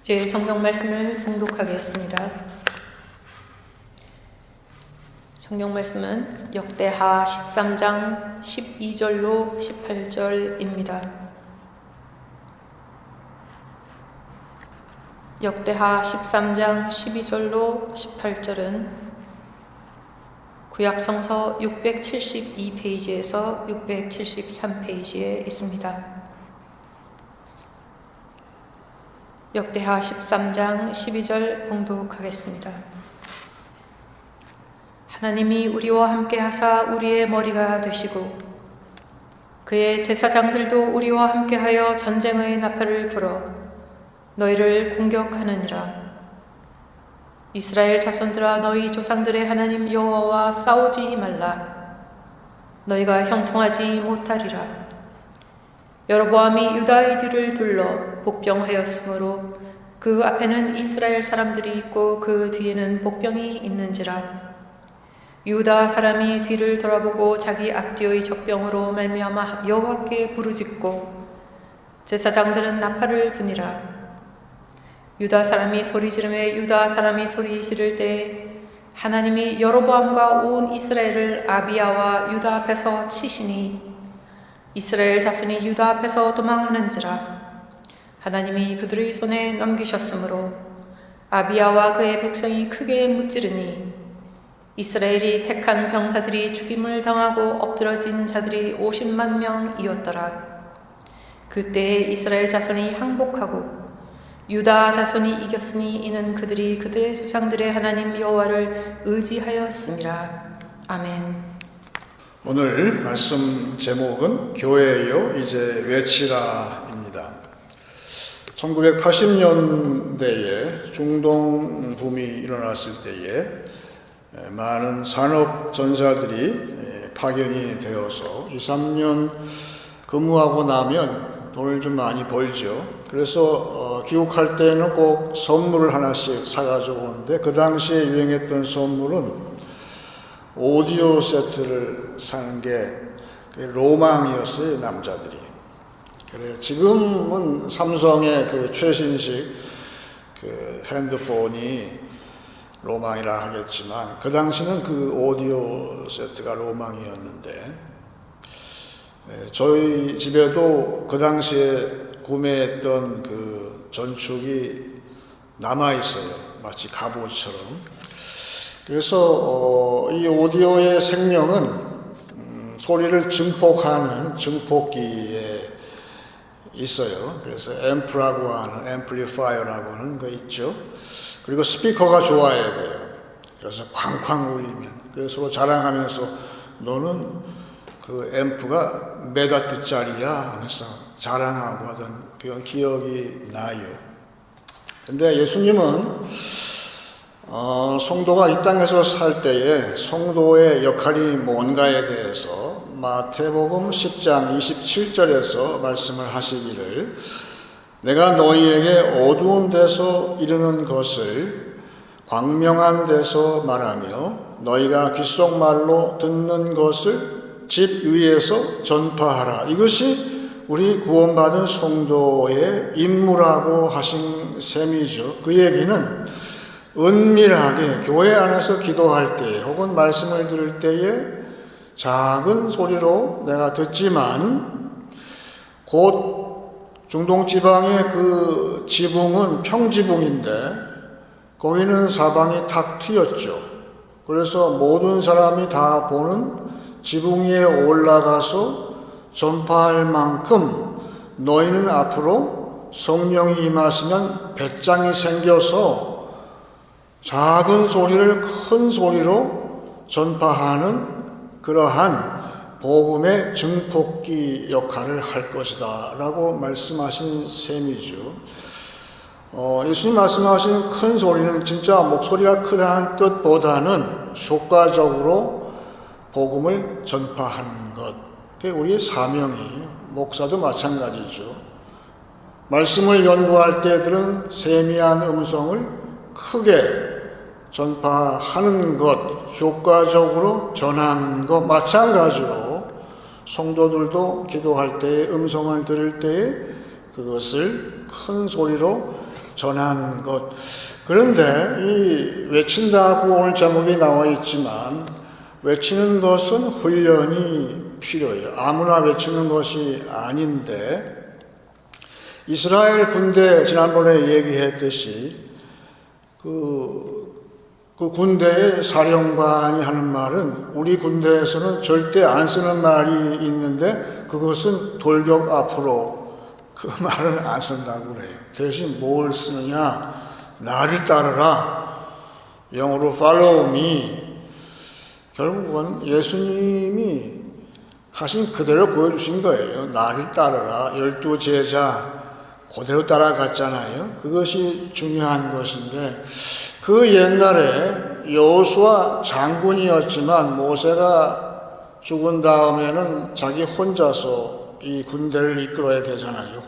이제 성경 말씀을 봉독하겠습니다. 성경 말씀은 역대하 13장 12절로 18절입니다. 역대하 13장 12절로 18절은 구약성서 672페이지에서 673페이지에 있습니다. 역대하 13장 12절 봉독하겠습니다. 하나님이 우리와 함께 하사 우리의 머리가 되시고 그의 제사장들도 우리와 함께하여 전쟁의 나팔을 불어 너희를 공격하느니라. 이스라엘 자손들아, 너희 조상들의 하나님 여호와와 싸우지 말라. 너희가 형통하지 못하리라. 여로보암이 유다의 뒤를 둘러 복병하였으므로 그 앞에는 이스라엘 사람들이 있고 그 뒤에는 복병이 있는지라. 유다 사람이 뒤를 돌아보고 자기 앞뒤의 적병으로 말미암아 여호와께 부르짖고 제사장들은 나팔을 부니라. 유다 사람이 소리 지르매 유다 사람이 소리 지를 때 하나님이 여로보암과 온 이스라엘을 아비야와 유다 앞에서 치시니 이스라엘 자손이 유다 앞에서 도망하는지라. 하나님이 그들의 손에 넘기셨으므로 아비야와 그의 백성이 크게 무찌르니 이스라엘이 택한 병사들이 죽임을 당하고 엎드러진 자들이 50만 명이었더라. 그때에 이스라엘 자손이 항복하고 유다 자손이 이겼으니 이는 그들이 그들의 조상들의 하나님 여호와를 의지하였음이라. 아멘. 오늘 말씀 제목은 교회여 이제 외치라입니다. 1980년대에 중동 붐이 일어났을 때에 많은 산업 전사들이 파견이 되어서 2, 3년 근무하고 나면 돈을 좀 많이 벌죠. 그래서 귀국할 때는 꼭 선물을 하나씩 사가지고 오는데 그 당시에 유행했던 선물은 오디오 세트를 사는 게 로망이었어요, 남자들이. 그래, 지금은 삼성의 그 최신식 그 핸드폰이 로망이라 하겠지만 그 당시는 그 오디오 세트가 로망이었는데 저희 집에도 그 당시에 구매했던 그 전축이 남아있어요. 마치 갑옷처럼. 그래서 이 오디오의 생명은 소리를 증폭하는 증폭기에 있어요. 그래서 앰프라고 하는, 앰플리파이어라고 하는 거 있죠. 그리고 스피커가 좋아야 돼요. 그래서 쾅쾅 울리면. 그래서 서로 자랑하면서 너는 그 앰프가 몇 와트짜리야 하면서 자랑하고 하던 그런 기억이 나요. 근데 예수님은 성도가 이 땅에서 살 때에 성도의 역할이 뭔가에 대해서 마태복음 10장 27절에서 말씀을 하시기를 내가 너희에게 어두운 데서 이르는 것을 광명한 데서 말하며 너희가 귓속말로 듣는 것을 집 위에서 전파하라. 이것이 우리 구원받은 성도의 임무라고 하신 셈이죠. 그 얘기는 은밀하게 교회 안에서 기도할 때 혹은 말씀을 들을 때에 작은 소리로 내가 듣지만 곧 중동 지방의 그 지붕은 평지붕인데 거기는 사방이 탁 트였죠. 그래서 모든 사람이 다 보는 지붕 위에 올라가서 전파할 만큼 너희는 앞으로 성령이 임하시면 배짱이 생겨서 작은 소리를 큰 소리로 전파하는 그러한 복음의 증폭기 역할을 할 것이다 라고 말씀하신 셈이죠. 예수님 말씀하신 큰 소리는 진짜 목소리가 크다는 뜻보다는 효과적으로 복음을 전파하는 것. 그게 우리의 사명이에요. 목사도 마찬가지죠. 말씀을 연구할 때들은 세미한 음성을 크게 전파하는 것, 효과적으로 전하는 것 마찬가지로 성도들도 기도할 때에 음성을 들을 때에 그것을 큰 소리로 전하는 것. 그런데 이 외친다고 오늘 제목이 나와 있지만 외치는 것은 훈련이 필요해요. 아무나 외치는 것이 아닌데 이스라엘 군대 지난번에 얘기했듯이 그 군대의 사령관이 하는 말은 우리 군대에서는 절대 안 쓰는 말이 있는데 그것은 돌격 앞으로 그 말을 안 쓴다고 그래요. 대신 뭘 쓰느냐? 나를 따르라. 영어로 follow me. 결국은 예수님이 하신 그대로 보여주신 거예요. 나를 따르라. 12 제자 그대로 따라갔잖아요. 그것이 중요한 것인데 그 옛날에 여호수아 장군이었지만 모세가 죽은 다음에는 자기 혼자서 이 군대를 이끌어야 되잖아요.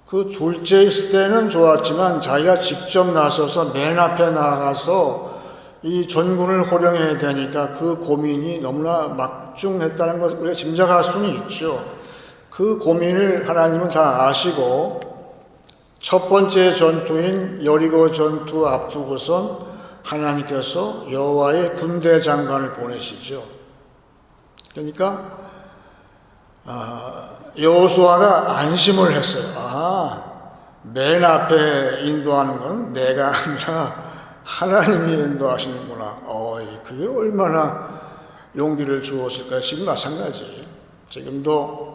그 둘째 있을 때는 좋았지만 자기가 직접 나서서 맨 앞에 나가서 이 전군을 호령해야 되니까 그 고민이 너무나 막중했다는 것을 우리가 짐작할 수는 있죠. 그 고민을 하나님은 다 아시고 첫 번째 전투인 여리고 전투 앞두고선 하나님께서 여호와의 군대 장관을 보내시죠. 그러니까 여호수아가 안심을 했어요. 맨 앞에 인도하는 건 내가 아니라 하나님이 인도하시는구나. 그게 얼마나 용기를 주었을까요? 지금 마찬가지예요. 지금도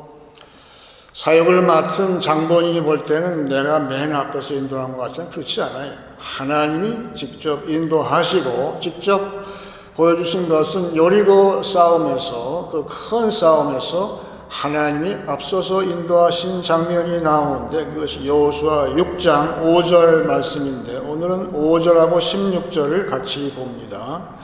사역을 맡은 장본인이 볼 때는 내가 맨 앞에서 인도하는 것 같지만 그렇지 않아요. 하나님이 직접 인도하시고 직접 보여주신 것은 여리고 싸움에서 그 큰 싸움에서 하나님이 앞서서 인도하신 장면이 나오는데 그것이 여호수아 6장 5절 말씀인데 오늘은 5절하고 16절을 같이 봅니다.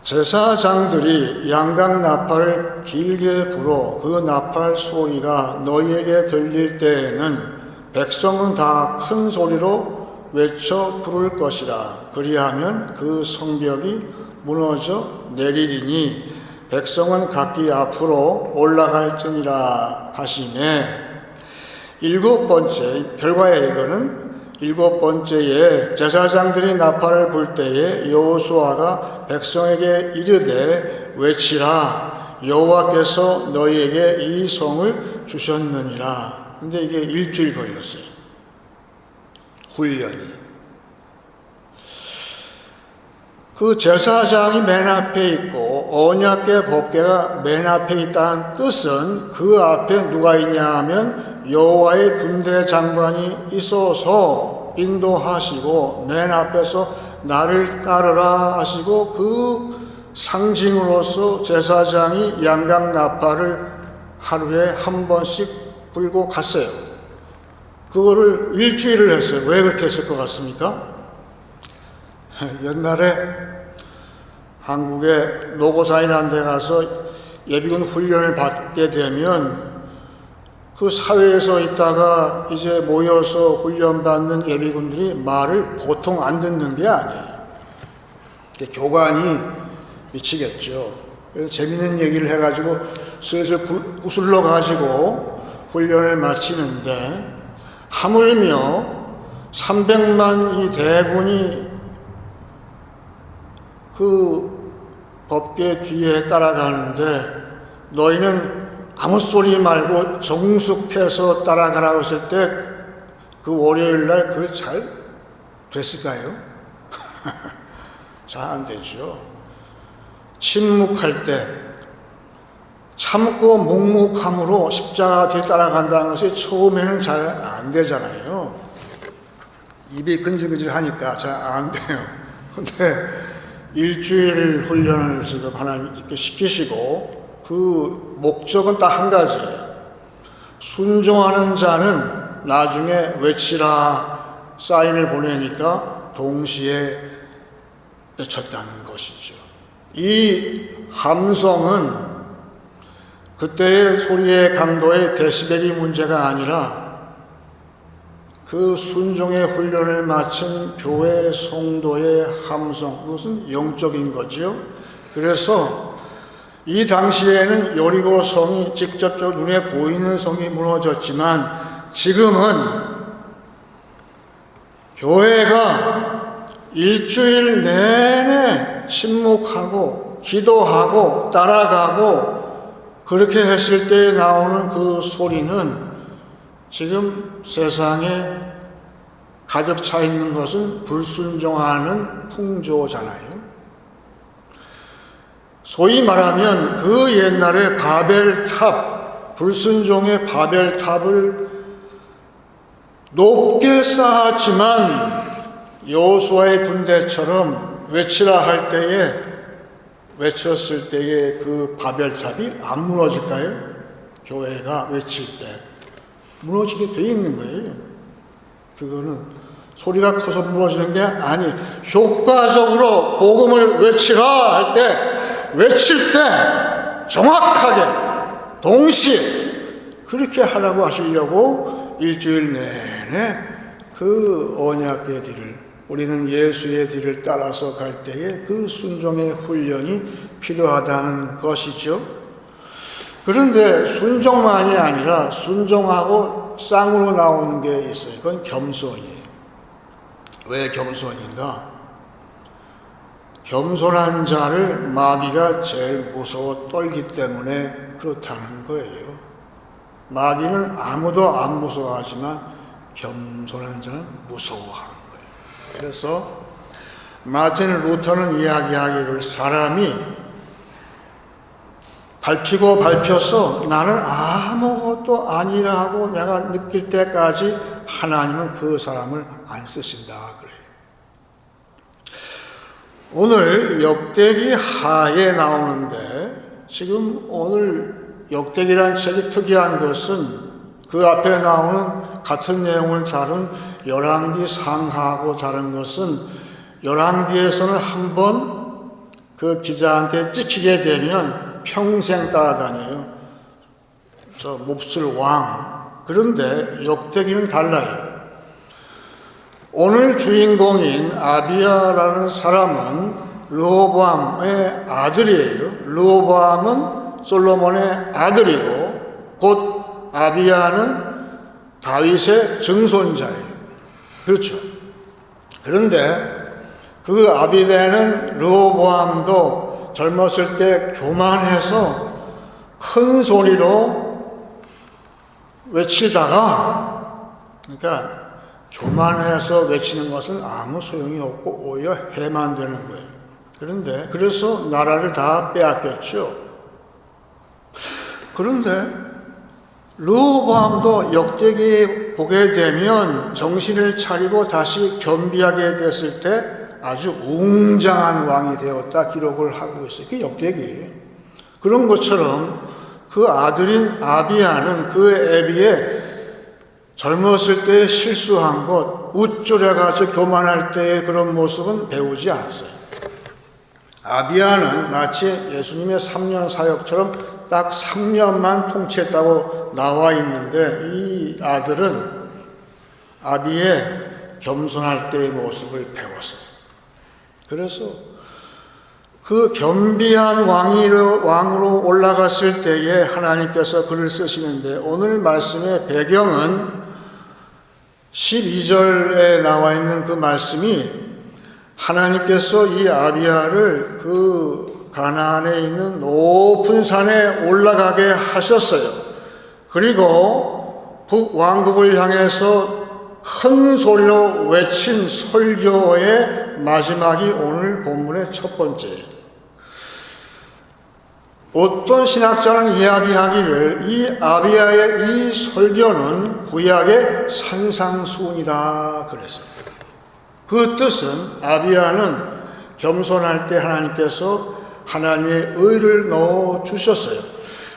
제사장들이 양각 나팔을 길게 불어 그 나팔 소리가 너희에게 들릴 때에는 백성은 다 큰 소리로 외쳐 부를 것이라. 그리하면 그 성벽이 무너져 내리리니 백성은 각기 앞으로 올라갈지니라 하시매. 일곱 번째 결과에 이거는 일곱 번째에 제사장들이 나팔을 불 때에 여호수아가 백성에게 이르되 외치라. 여호와께서 너희에게 이 성을 주셨느니라. 근데 이게 일주일 걸렸어요. 훈련이. 그 제사장이 맨 앞에 있고 언약궤 법궤가 맨 앞에 있다는 뜻은 그 앞에 누가 있냐 하면 여호와의 군대 장관이 있어서 인도하시고 맨 앞에서 나를 따르라 하시고 그 상징으로서 제사장이 양각 나팔을 하루에 한 번씩 불고 갔어요. 그거를 일주일을 했어요. 왜 그렇게 했을 것 같습니까? 옛날에 한국의 노고사이라는 데 가서 예비군 훈련을 받게 되면 그 사회에서 있다가 이제 모여서 훈련받는 예비군들이 말을 보통 안 듣는 게 아니에요. 교관이 미치겠죠. 그래서 재밌는 얘기를 해가지고 슬슬 구슬러 가지고 훈련을 마치는데 하물며 300만 이 대군이 그 법궤 뒤에 따라가는데 너희는 아무 소리 말고 정숙해서 따라가라고 했을 때 그 월요일 날 그게 잘 됐을까요? 잘 안 되죠. 침묵할 때 참고 묵묵함으로 십자가 뒤에 따라간다는 것이 처음에는 잘 안 되잖아요. 입이 근질근질 하니까 잘 안 돼요. 근데 일주일 훈련을 지금 하나님께 시키시고 그 목적은 딱 한 가지예요. 순종하는 자는 나중에 외치라 사인을 보내니까 동시에 외쳤다는 것이죠. 이 함성은 그때의 소리의 강도의 데시벨이 문제가 아니라 그 순종의 훈련을 마친 교회 성도의 함성, 그것은 영적인 거지요. 그래서 이 당시에는 여리고 성이 직접적으로 눈에 보이는 성이 무너졌지만 지금은 교회가 일주일 내내 침묵하고 기도하고 따라가고 그렇게 했을 때 나오는 그 소리는 지금 세상에 가득 차 있는 것은 불순종하는 풍조잖아요. 소위 말하면 그 옛날에 바벨탑, 불순종의 바벨탑을 높게 쌓았지만 여호수아의 군대처럼 외치라 할 때에 외쳤을 때에 그 바벨탑이 안 무너질까요? 교회가 외칠 때 무너지게 돼 있는 거예요. 그거는 소리가 커서 무너지는 게 아니, 효과적으로 복음을 외치라 할 때 외칠 때 정확하게 동시에 그렇게 하라고 하시려고 일주일 내내 그 언약의 길을, 우리는 예수의 길을 따라서 갈 때에 그 순종의 훈련이 필요하다는 것이죠. 그런데 순종만이 아니라 순종하고 쌍으로 나오는 게 있어요. 그건 겸손이에요. 왜 겸손인가? 겸손한 자를 마귀가 제일 무서워 떨기 때문에 그렇다는 거예요. 마귀는 아무도 안 무서워하지만 겸손한 자는 무서워하는 거예요. 그래서 마틴 루터는 이야기하기를 사람이 밟히고 밟혀서 나는 아무것도 아니라고 내가 느낄 때까지 하나님은 그 사람을 안 쓰신다 그래요. 오늘 역대기 하에 나오는데 지금 오늘 역대기라는 책이 특이한 것은 그 앞에 나오는 같은 내용을 다룬 열왕기 상하하고 다른 것은 열왕기에서는 한번 그 기자한테 찍히게 되면 평생 따라다녀요. 저 몹쓸 왕. 그런데 역대기는 달라요. 오늘 주인공인 아비야라는 사람은 르호보암의 아들이에요. 르호보암은 솔로몬의 아들이고 곧 아비야는 다윗의 증손자예요. 그렇죠. 그런데 그 아비야는 르호보암도 젊었을 때 교만해서 큰 소리로 외치다가, 그러니까 교만해서 외치는 것은 아무 소용이 없고 오히려 해만 되는 거예요. 그런데 그래서 나라를 다 빼앗겼죠. 그런데 르호보암도 역대기에 보게 되면 정신을 차리고 다시 겸비하게 됐을 때 아주 웅장한 왕이 되었다 기록을 하고 있어요. 그게 역대기예요. 그런 것처럼 그 아들인 아비야는 그 애비에 젊었을 때 실수한 것, 우쭐해가지고 교만할 때의 그런 모습은 배우지 않았어요. 아비야는 마치 예수님의 3년 사역처럼 딱 3년만 통치했다고 나와 있는데 이 아들은 아비의 겸손할 때의 모습을 배웠어요. 그래서 그 겸비한 왕으로 올라갔을 때에 하나님께서 그를 쓰시는데 오늘 말씀의 배경은 12절에 나와 있는 그 말씀이 하나님께서 이 아비야를 그 가나안에 있는 높은 산에 올라가게 하셨어요. 그리고 북왕국을 향해서 큰 소리로 외친 설교의 마지막이 오늘 본문의 첫 번째예요. 어떤 신학자는 이야기하기를 이 아비야의 이 설교는 구약의 산상수훈이다 그랬어요. 그 뜻은 아비야는 겸손할 때 하나님께서 하나님의 의를 넣어 주셨어요.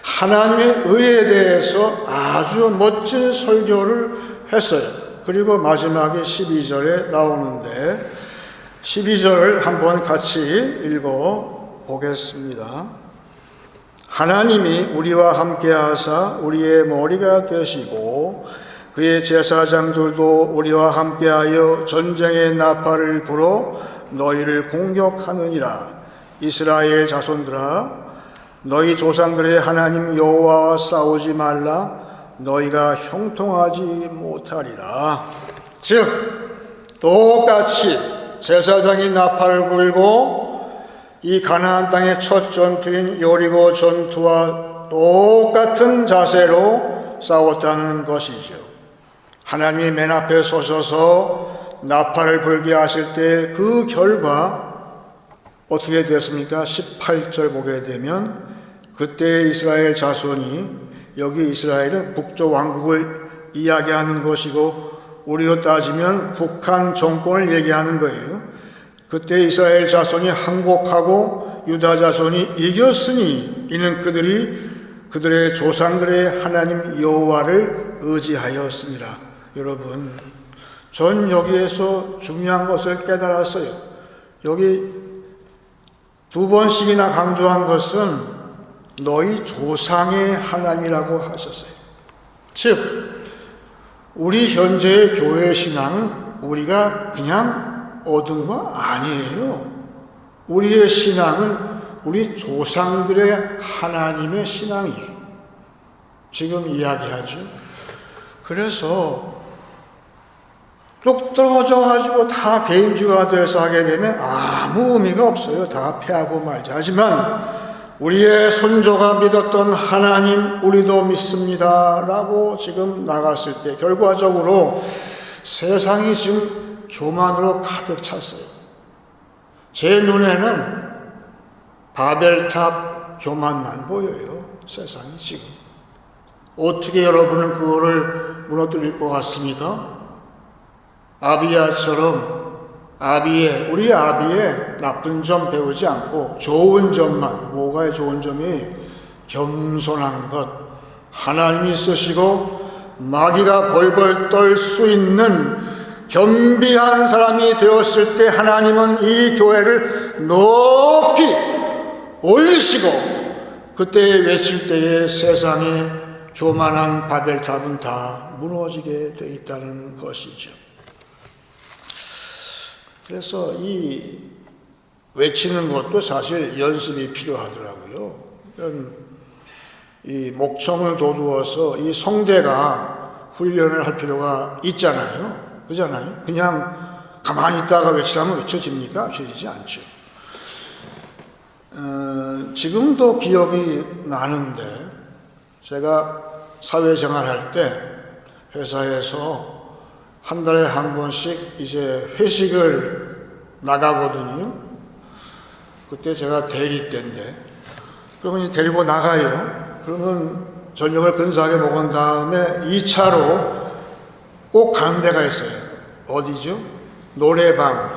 하나님의 의에 대해서 아주 멋진 설교를 했어요. 그리고 마지막에 12절에 나오는데 12절을 한번 같이 읽어 보겠습니다. 하나님이 우리와 함께하사 우리의 머리가 되시고 그의 제사장들도 우리와 함께하여 전쟁의 나팔을 불어 너희를 공격하느니라. 이스라엘 자손들아, 너희 조상들의 하나님 여호와와 싸우지 말라. 너희가 형통하지 못하리라. 즉 똑같이 제사장이 나팔을 불고 이 가나안 땅의 첫 전투인 여리고 전투와 똑같은 자세로 싸웠다는 것이죠. 하나님이 맨 앞에 서셔서 나팔을 불게 하실 때 그 결과 어떻게 됐습니까? 18절 보게 되면 그때 이스라엘 자손이, 여기 이스라엘은 북쪽 왕국을 이야기하는 것이고 우리로 따지면 북한 정권을 얘기하는 거예요. 그때 이스라엘 자손이 항복하고 유다 자손이 이겼으니 이는 그들이 그들의 조상들의 하나님 여호와를 의지하였습니다. 여러분, 전 여기에서 중요한 것을 깨달았어요. 여기 두 번씩이나 강조한 것은 너희 조상의 하나님이라고 하셨어요. 즉 우리 현재의 교회 신앙은 우리가 그냥 얻은 거 아니에요. 우리의 신앙은 우리 조상들의 하나님의 신앙이에요. 지금 이야기하죠. 그래서 뚝 떨어져가지고 다 개인주의가 돼서 하게 되면 아무 의미가 없어요. 다 패하고 말자. 하지만 우리의 선조가 믿었던 하나님 우리도 믿습니다 라고 지금 나갔을 때 결과적으로 세상이 지금 교만으로 가득 찼어요. 제 눈에는 바벨탑 교만만 보여요. 세상이 지금. 어떻게 여러분은 그거를 무너뜨릴 것 같습니까? 아비야처럼 우리 아비의 나쁜 점 배우지 않고 좋은 점만, 뭐가 좋은 점이 겸손한 것, 하나님이 쓰시고 마귀가 벌벌 떨 수 있는 겸비한 사람이 되었을 때 하나님은 이 교회를 높이 올리시고 그때 외칠 때에 세상의 교만한 바벨탑은 다 무너지게 돼 있다는 것이죠. 그래서 이 외치는 것도 사실 연습이 필요하더라고요. 이 목청을 돋우어서 이 성대가 훈련을 할 필요가 있잖아요. 그잖아요. 그냥 가만히 있다가 외치라면 외쳐집니까? 외쳐지지 않죠. 지금도 기억이 나는데 제가 사회생활 할 때 회사에서 한 달에 한 번씩 이제 회식을 나가거든요. 그때 제가 대리 때인데, 그러면 데리고 나가요. 그러면 저녁을 근사하게 먹은 다음에 2차로 꼭 가는 데가 있어요. 어디죠? 노래방.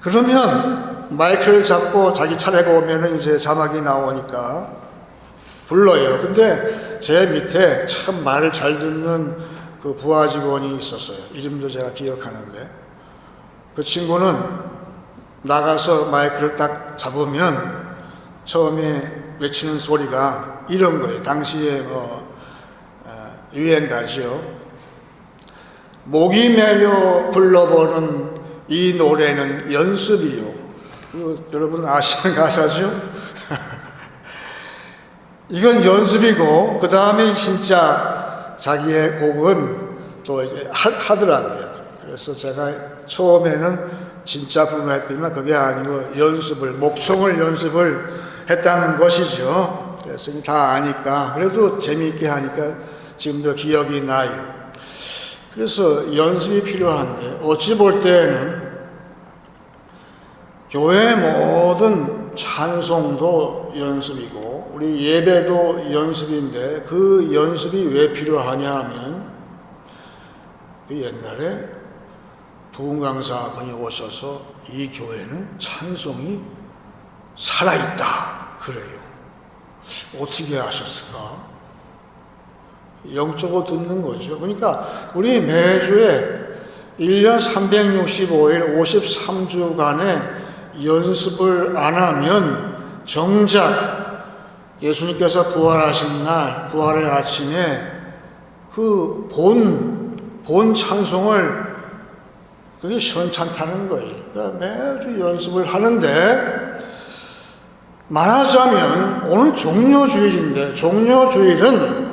그러면 마이크를 잡고 자기 차례가 오면은 이제 자막이 나오니까 불러요. 근데 제 밑에 참 말을 잘 듣는 그 부하 직원이 있었어요. 이름도 제가 기억하는데 그 친구는 나가서 마이크를 딱 잡으면 처음에 외치는 소리가 이런 거예요. 당시에 유행가죠. 목이 메려 불러보는 이 노래는 연습이요. 여러분 아시는 가사죠? 이건 연습이고 그 다음에 진짜 자기의 곡은 또 이제 하더라고요. 그래서 제가 처음에는 진짜 불러했더니만 그게 아니고 목청을 연습을 했다는 것이죠. 그래서 다 아니까 그래도 재미있게 하니까 지금도 기억이 나요. 그래서 연습이 필요한데 어찌 볼 때는 교회의 모든 찬송도 연습이고 우리 예배도 연습인데 그 연습이 왜 필요하냐 하면 그 옛날에 부흥강사분이 오셔서 이 교회는 찬송이 살아있다 그래요. 어떻게 아셨을까? 영적으로 듣는 거죠. 그러니까 우리 매주에 1년 365일 53주간의 연습을 안 하면 정작 예수님께서 부활하신 날, 부활의 아침에 그 본 찬송을 그게 시원찮다는 거예요. 그러니까 매주 연습을 하는데 말하자면 오늘 종료주일인데 종료주일은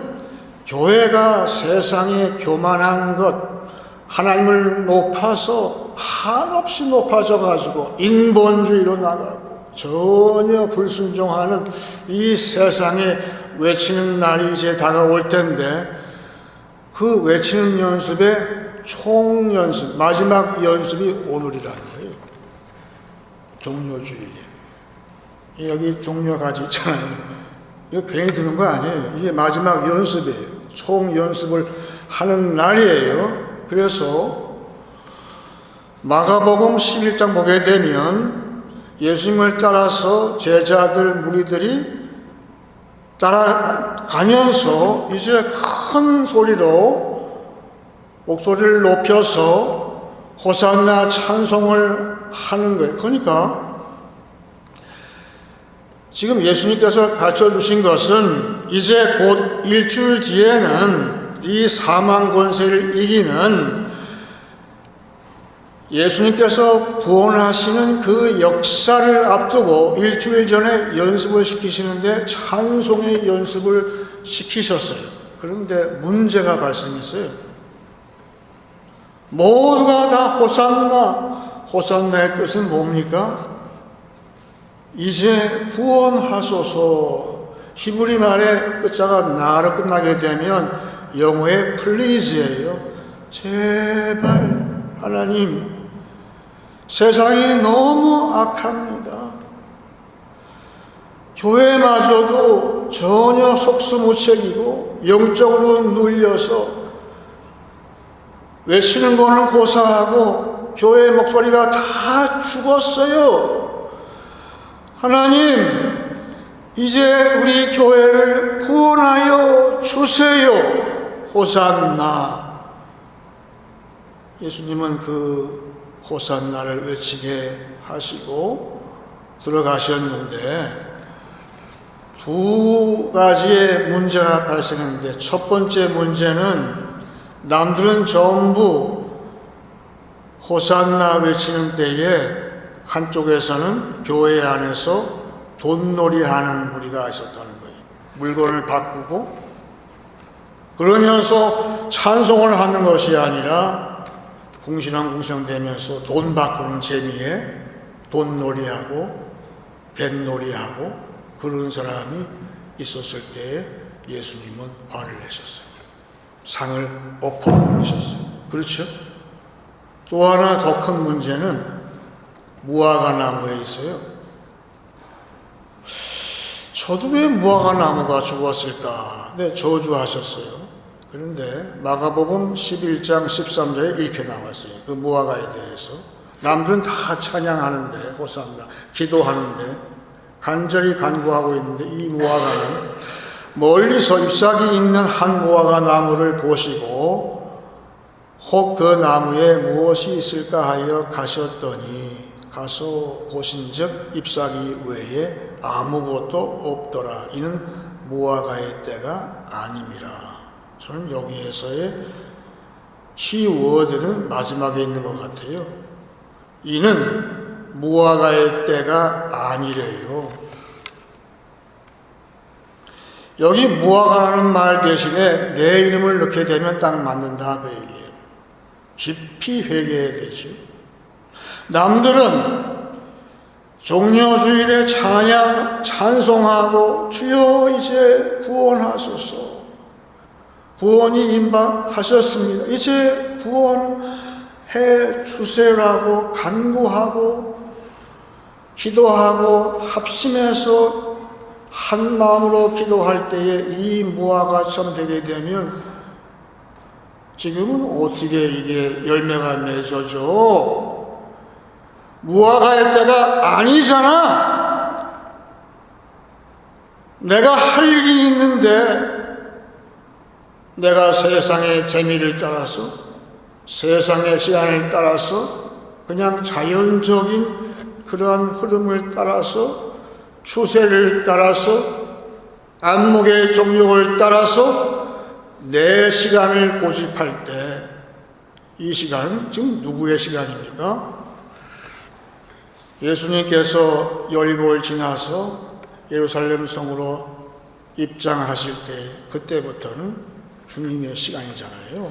교회가 세상에 교만한 것, 하나님을 높아서 한없이 높아져 가지고 인본주의로 나가고 전혀 불순종하는 이 세상에 외치는 날이 이제 다가올 텐데, 그 외치는 연습의 총연습, 마지막 연습이 오늘이라는 거예요. 종료주일이에요. 여기 종료가지 있잖아요. 이거 괜히 드는 거 아니에요. 이게 마지막 연습이에요. 총연습을 하는 날이에요. 그래서 마가복음 11장 보게 되면 예수님을 따라서 제자들, 무리들이 따라가면서 이제 큰 소리로 목소리를 높여서 호산나 찬송을 하는 거예요. 그러니까 지금 예수님께서 가르쳐 주신 것은 이제 곧 일주일 뒤에는 이 사망 권세를 이기는 예수님께서 구원하시는 그 역사를 앞두고 일주일 전에 연습을 시키시는데 찬송의 연습을 시키셨어요. 그런데 문제가 발생했어요. 모두가 다 호산나, 호산나의 뜻은 뭡니까? 이제 구원하소서. 히브리 말의 끝자가 나로 끝나게 되면 영어의 please예요. 제발 하나님, 세상이 너무 악합니다. 교회마저도 전혀 속수무책이고 영적으로 눌려서 외치는 거는 고사하고 교회 목소리가 다 죽었어요. 하나님, 이제 우리 교회를 구원하여 주세요. 호산나. 예수님은 그 호산나를 외치게 하시고 들어가셨는데 두 가지의 문제가 발생했는데, 첫 번째 문제는 남들은 전부 호산나 외치는 때에 한쪽에서는 교회 안에서 돈놀이하는 무리가 있었다는 거예요. 물건을 바꾸고 그러면서 찬송을 하는 것이 아니라 궁시렁궁시렁대면서 돈 바꾸는 재미에 돈놀이하고 뱃놀이하고 그런 사람이 있었을 때에 예수님은 화를 내셨어요. 상을 엎어버리셨어요. 그렇죠? 또 하나 더 큰 문제는 무화과 나무에 있어요. 저도 왜 무화과 나무가 죽었을까? 네, 저주하셨어요. 그런데 마가복음 11장 13절에 이렇게 나왔어요. 그 무화과에 대해서. 남들은 다 찬양하는데, 호산나, 기도하는데, 간절히 간구하고 있는데, 이 무화과는 멀리서 잎사귀 있는 한 무화과 나무를 보시고 혹 그 나무에 무엇이 있을까 하여 가셨더니 가서 보신즉 잎사귀 외에 아무것도 없더라. 이는 무화과의 때가 아님이라. 저는 여기에서의 키워드는 마지막에 있는 것 같아요. 이는 무화과의 때가 아니래요. 여기 무화과라는 말 대신에 내 이름을 넣게 되면 딱 맞는다 그 얘기예요. 깊이 회개해야 되죠. 남들은 종려주일에 찬송하고 주여 이제 구원하소서, 구원이 임박하셨습니다, 이제 구원해 주세요라고 간구하고 기도하고 합심해서 한 마음으로 기도할 때에 이 무화과처럼 되게 되면 지금은 어떻게 이게 열매가 맺어져? 무화과의 때가 아니잖아. 내가 할 일이 있는데 내가 세상의 재미를 따라서 세상의 시간을 따라서 그냥 자연적인 그러한 흐름을 따라서 추세를 따라서 안목의 종욕을 따라서 내 시간을 고집할 때 이 시간은 지금 누구의 시간입니까? 예수님께서 여리고를 지나서 예루살렘 성으로 입장하실 때 그때부터는 주님의 시간이잖아요.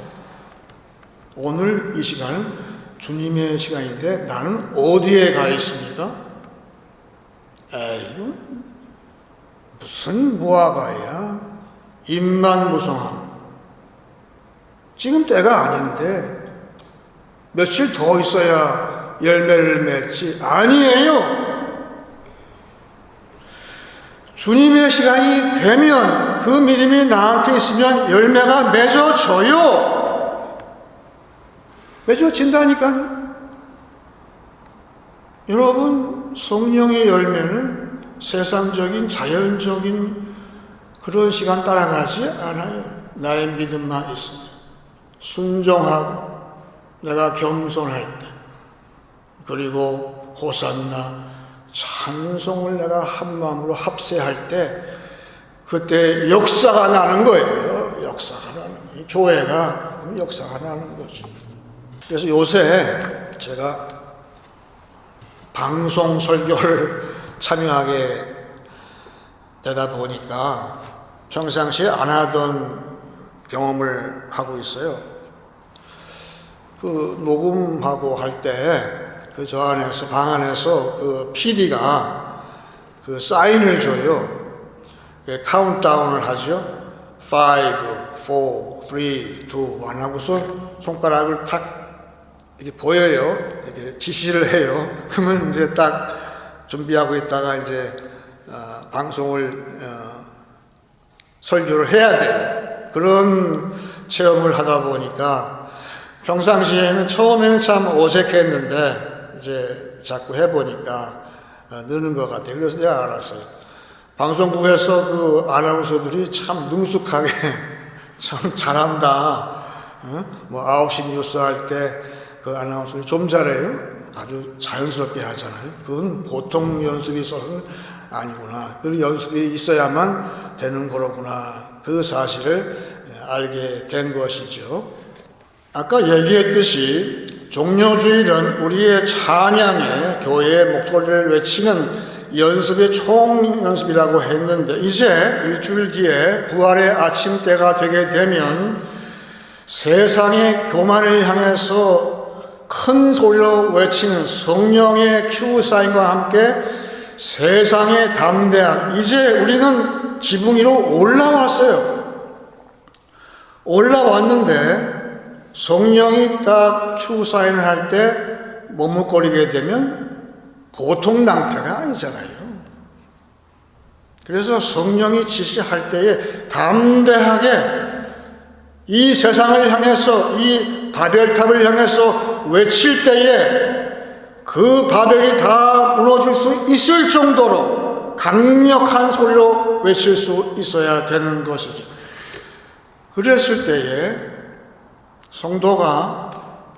오늘 이 시간은 주님의 시간인데 나는 어디에 가 있습니까? 에이, 무슨 무화과야? 입만 무성함. 지금 때가 아닌데 며칠 더 있어야 열매를 맺지. 아니에요. 주님의 시간이 되면 그 믿음이 나한테 있으면 열매가 맺어져요. 맺어진다니까요. 여러분, 성령의 열매는 세상적인 자연적인 그런 시간 따라가지 않아요. 나의 믿음만 있으면 순종하고 내가 겸손할 때, 그리고 호산나 찬송을 내가 한 마음으로 합세할 때 그때 역사가 나는 거예요. 역사가 나는 거예요. 교회가 역사가 나는 거죠. 그래서 요새 제가 방송 설교를 참여하게 되다 보니까 평상시에 안 하던 경험을 하고 있어요. 그 녹음하고 할 때 그 저 안에서 방 안에서 그 PD가 그 사인을 줘요. 카운트다운을 하죠. 5, 4, 3, 2, 1 하고서 손가락을 탁 이렇게 보여요. 이렇게 지시를 해요. 그러면 이제 딱 준비하고 있다가 이제 방송을 설교를 해야 돼요. 그런 체험을 하다 보니까 평상시에는 처음에는 참 어색했는데 이제 자꾸 해보니까 느는 것 같아요. 그래서 내가 알았어요. 방송국에서 그 아나운서들이 참 능숙하게 참 잘한다. 뭐 9시 뉴스 할 때 그 아나운서들이 좀 잘해요. 아주 자연스럽게 하잖아요. 그건 보통 연습이 있어서는 아니구나. 그 연습이 있어야만 되는 거로구나. 그 사실을 알게 된 것이죠. 아까 얘기했듯이 종려주일은 우리의 찬양에 교회의 목소리를 외치는 연습의 총연습이라고 했는데 이제 일주일 뒤에 부활의 아침 때가 되게 되면 세상의 교만을 향해서 큰 소리로 외치는 성령의 큐사인과 함께 세상의 담대함, 이제 우리는 지붕 위로 올라왔어요. 올라왔는데 성령이 딱 큐사인을 할 때 머뭇거리게 되면 보통 낭패가 아니잖아요. 그래서 성령이 지시할 때에 담대하게 이 세상을 향해서 이 바벨탑을 향해서 외칠 때에 그 바벨이 다 무너질 수 있을 정도로 강력한 소리로 외칠 수 있어야 되는 것이죠. 그랬을 때에 성도가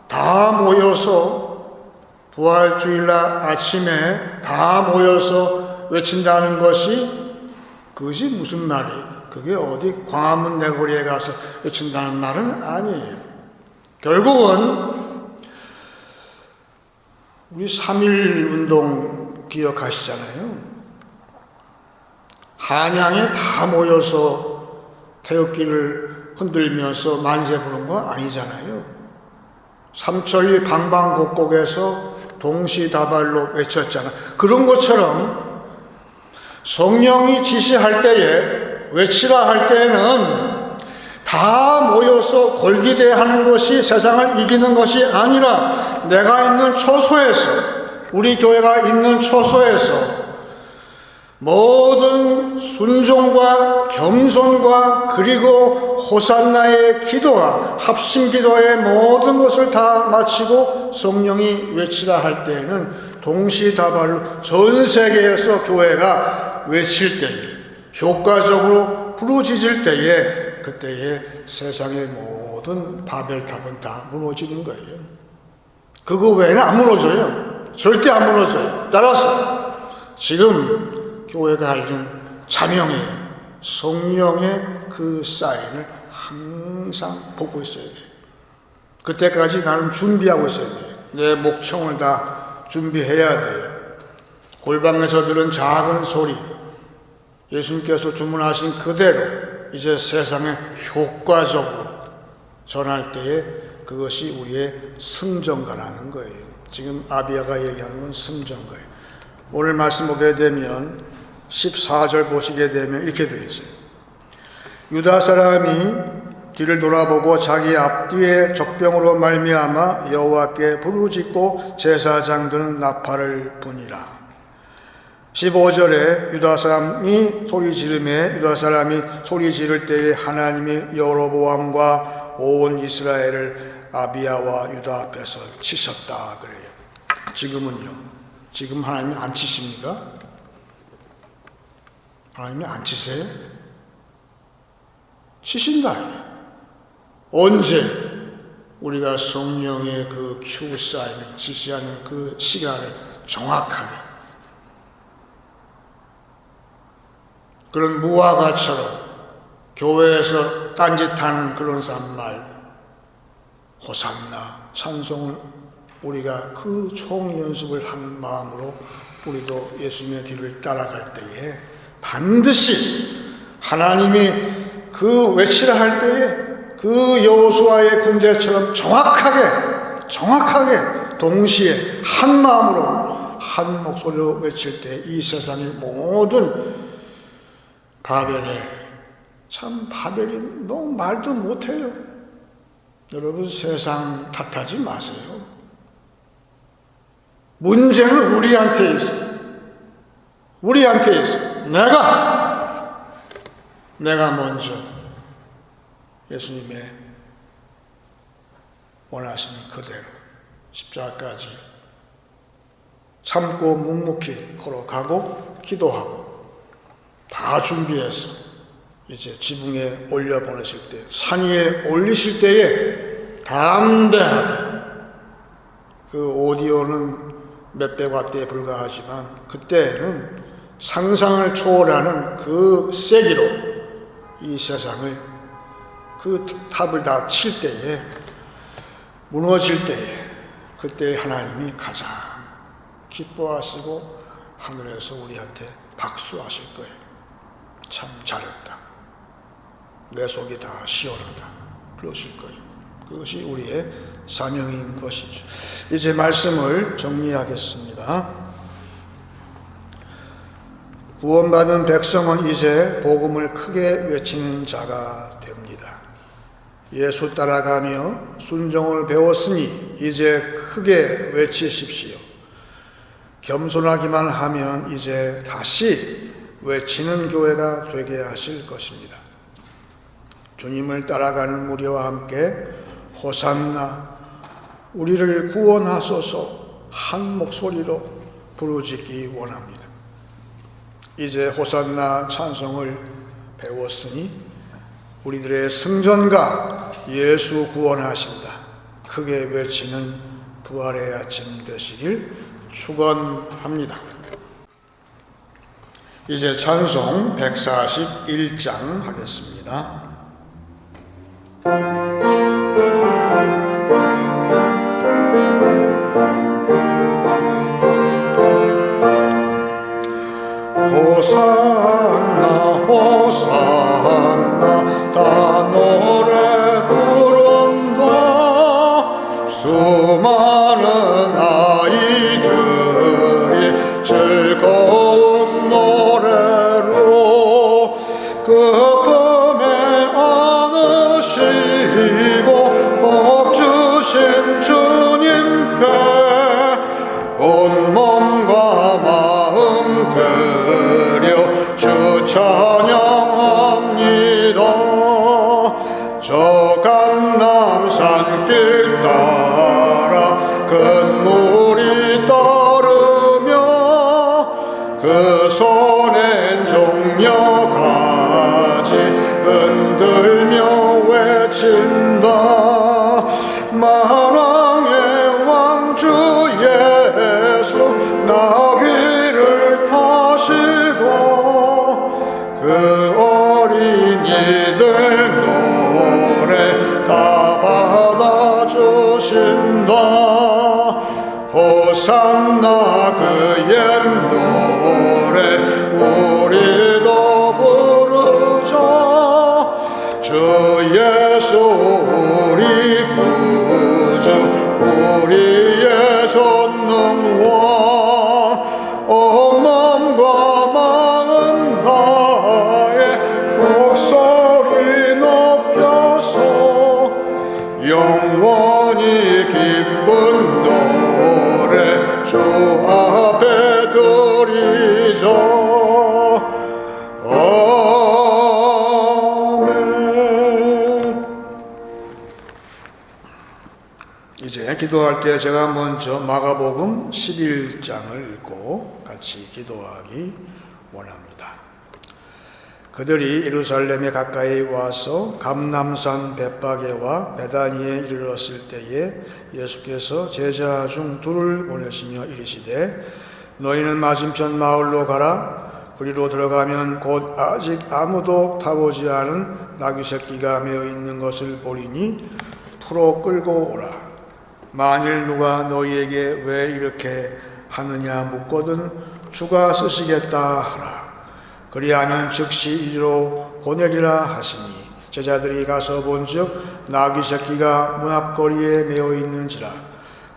다 모여서 부활주일날 아침에 다 모여서 외친다는 것이 그것이 무슨 말이에요? 그게 어디 광화문 내거리에 가서 외친다는 말은 아니에요. 결국은 우리 3.1 운동 기억하시잖아요. 한양에 다 모여서 태극기를 흔들면서 만세 부른 거 아니잖아요. 삼천리 방방곡곡에서 동시다발로 외쳤잖아. 그런 것처럼 성령이 지시할 때에 외치라 할 때에는 다 모여서 골기대하는 것이 세상을 이기는 것이 아니라 내가 있는 처소에서, 우리 교회가 있는 처소에서 모든 순종과 겸손과 그리고 호산나의 기도와 합심 기도의 모든 것을 다 마치고 성령이 외치라 할 때에는 동시다발로 전 세계에서 교회가 외칠 때에, 효과적으로 부르짖을 때에, 그때에 세상의 모든 바벨탑은 다 무너지는 거예요. 그거 외에는 안 무너져요. 절대 안 무너져요. 따라서 지금 교회가 하는 자명이에요. 성령의 그 사인을 항상 보고 있어야 돼요. 그때까지 나는 준비하고 있어야 돼요. 내 목청을 다 준비해야 돼요. 골방에서 들은 작은 소리, 예수님께서 주문하신 그대로 이제 세상에 효과적으로 전할 때에 그 그것이 우리의 승전가라는 거예요. 지금 아비야가 얘기하는 건 승전가예요. 오늘 말씀 보게 되면 14절 보시게 되면 이렇게 되어 있어요. 유다 사람이 뒤를 돌아보고 자기 앞뒤에 적병으로 말미암아 여호와께 부르짖고 제사장들은 나팔을 부니라. 15절에 유다 사람이 소리 지를 때에 하나님이 여로보암과 온 이스라엘을 아비야와 유다 앞에서 치셨다 그래요. 지금은요? 지금 하나님이 안 치십니까? 하나님이 안 치세요? 치신다. 언제 우리가 성령의 그 큐사인을 지시하는 그 시간을 정확하게 그런 무화과처럼 교회에서 딴짓하는 그런 사람 말고 호산나 찬송을 우리가 그 총연습을 하는 마음으로 우리도 예수님의 길을 따라갈 때에 반드시 하나님이 그 외치라 할 때에 그 여호수아의 군대처럼 정확하게 동시에 한 마음으로 한 목소리로 외칠 때 이 세상의 모든 바벨이 너무 말도 못해요. 여러분 세상 탓하지 마세요. 문제는 우리한테 있어요. 내가 먼저 예수님의 원하시는 그대로 십자가까지 참고 묵묵히 걸어가고 기도하고 다 준비해서 이제 지붕에 올려보내실 때, 산 위에 올리실 때에 담대하게, 그 오디오는 몇백 와트에 불과하지만 그때는 상상을 초월하는 그 세기로 이 세상을, 그 탑을 다 칠 때에, 무너질 때에, 그때 하나님이 가장 기뻐하시고 하늘에서 우리한테 박수하실 거예요. 참 잘했다. 내 속이 다 시원하다. 그러실 거예요. 그것이 우리의 사명인 것이죠. 이제 말씀을 정리하겠습니다. 구원받은 백성은 이제 복음을 크게 외치는 자가 됩니다. 예수 따라가며 순종을 배웠으니 이제 크게 외치십시오. 겸손하기만 하면 이제 다시 외치는 교회가 되게 하실 것입니다. 주님을 따라가는 무리와 함께 호산나, 우리를 구원하소서 한 목소리로 부르짖기 원합니다. 이제 호산나 찬송을 배웠으니 우리들의 승전가 예수 구원하신다 크게 외치는 부활의 아침 되시길 축원합니다. 이제 찬송 141장 하겠습니다. 호산나 호산나 다 노래 부른다. 수많은 아이들이 즐거운 노래로 그 품에 안으시고 복 주신 주님께 온 몸과 마음 드려 주 찬양합니다. 저 감람산 길 따라 큰 물이 따르며 그 손엔 종려 가지 흔들며 외친다. 만왕의 왕주 예수 나귀를 타시고 그 어린이들 노래 다 받아주신다. 호산나 그 옛 노래 우리도 부르자. 주 예수 우리 구 주 앞에 드리죠. 아멘. 이제 기도할 때 제가 먼저 마가복음 11장을 읽고 같이 기도하기 원합니다. 그들이 예루살렘에 가까이 와서 감람산 벳바게와 베다니에 이르렀을 때에 예수께서 제자 중 둘을 보내시며 이르시되 너희는 맞은편 마을로 가라. 그리로 들어가면 곧 아직 아무도 타보지 않은 나귀 새끼가 메어 있는 것을 보리니 풀어 끌고 오라. 만일 누가 너희에게 왜 이렇게 하느냐 묻거든 주가 쓰시겠다 하라. 그리하면 즉시 이리로 보내리라 하시니 제자들이 가서 본즉 나귀 새끼가 문 앞거리에 메어 있는지라.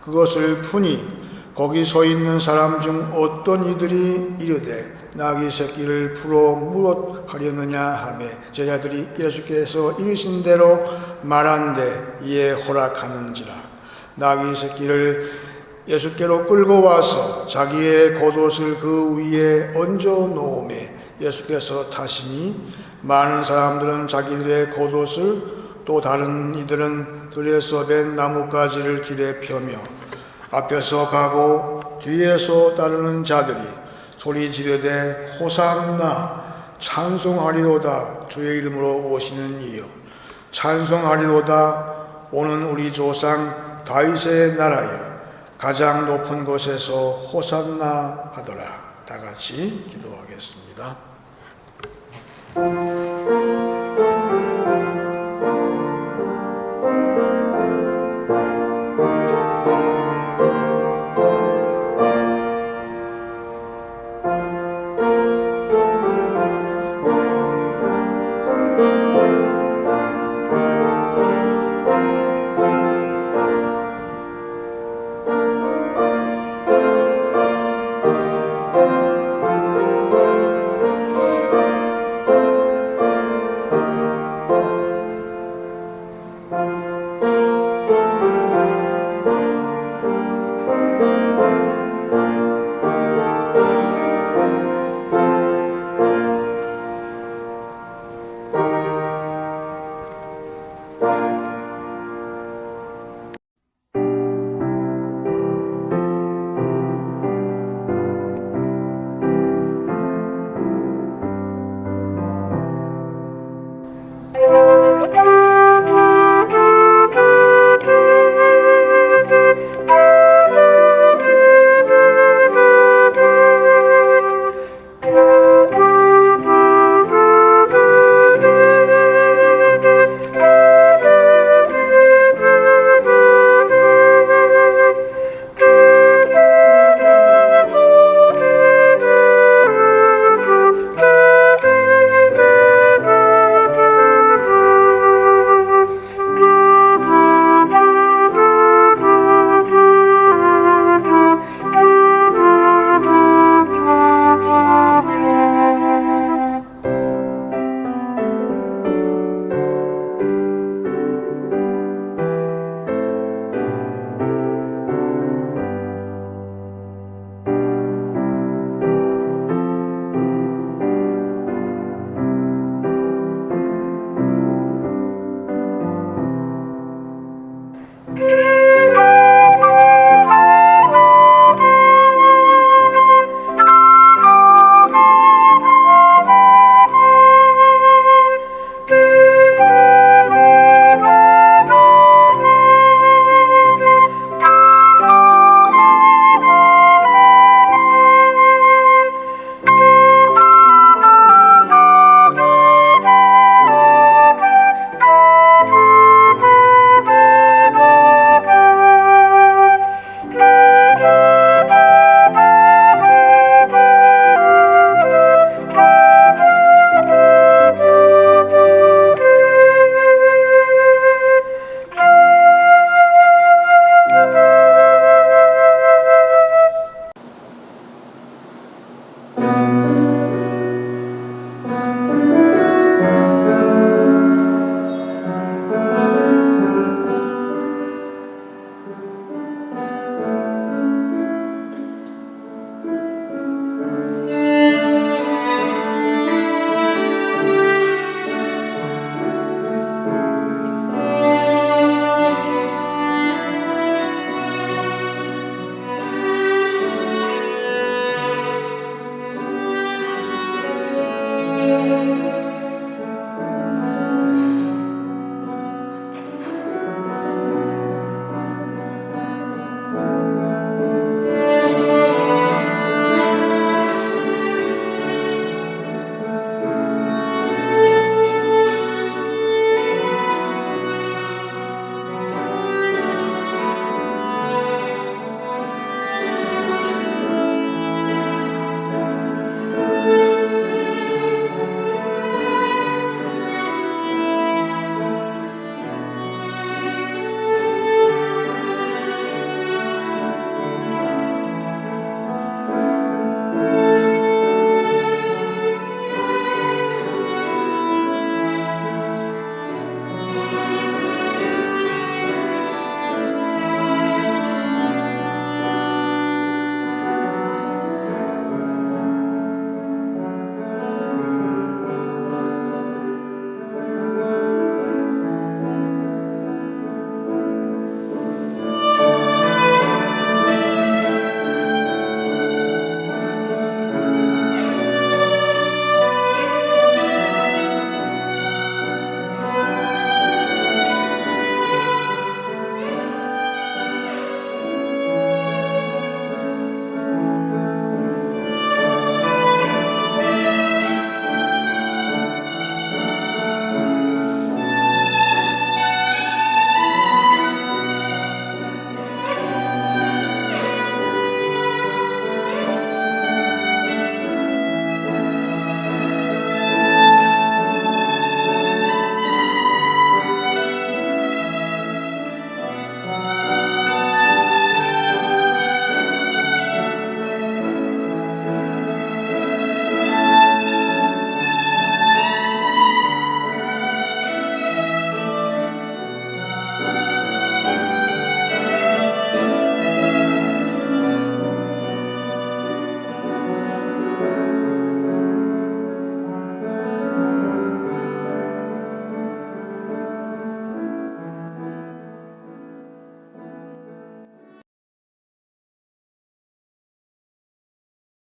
그것을 푸니 거기 서 있는 사람 중 어떤 이들이 이르되 나귀 새끼를 풀어 무엇 하려느냐 하매 제자들이 예수께서 이르신 대로 말한데 이에 허락하는지라. 나귀 새끼를 예수께로 끌고 와서 자기의 겉옷을 그 위에 얹어 놓으매 예수께서 타시니 많은 사람들은 자기들의 겉옷을 또 다른 이들은 들에서 벤 나뭇가지를 길에 펴며 앞에서 가고 뒤에서 따르는 자들이 소리 지르되 호산나 찬송하리로다 주의 이름으로 오시는 이여 찬송하리로다 오는 우리 조상 다윗의 나라여 가장 높은 곳에서 호산나 하더라. 다 같이 기도하겠습니다.